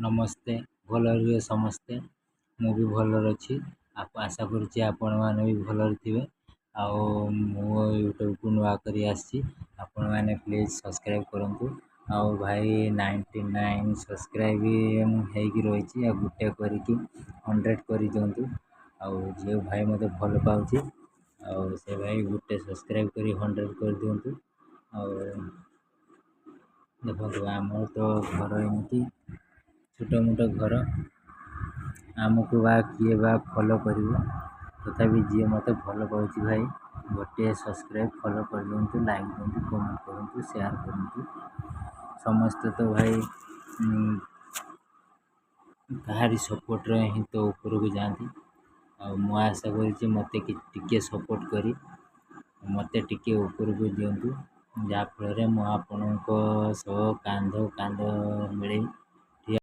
नमस्ते भल रे समस्ते मु भी भलर अच्छी आशा करुँचे आपण मैंने भी भलर थे मो यूट्यूब को नुआ कर आपण मैंने प्लीज सब्सक्राइब करूँ आउ भाई 99 सब्सक्राइब हो रही आ गोटे करके 100 कर दिंतु आउ जो भाई मत भल पाँच से भाई गोटे सब्सक्राइब कर 100 कर दिंतु देखो आम तो घर एमती छोट मोट घर आमको बा किए बा फॉलो कर तथापि जी मत भल पाँच भाई गोटे सब्सक्राइब फॉलो कर दिंतु लाइक दिंतु कमेंट करूँ शेयर करूँ समस्ते तो भाई कहारी सपोर्ट ही तो ऊपर को जाती मु आशा कर मत टिके सपोर्ट करी मत टिके ऊपर को दिंतु जहाँफल मुझे आपण सह कांध कांध मिले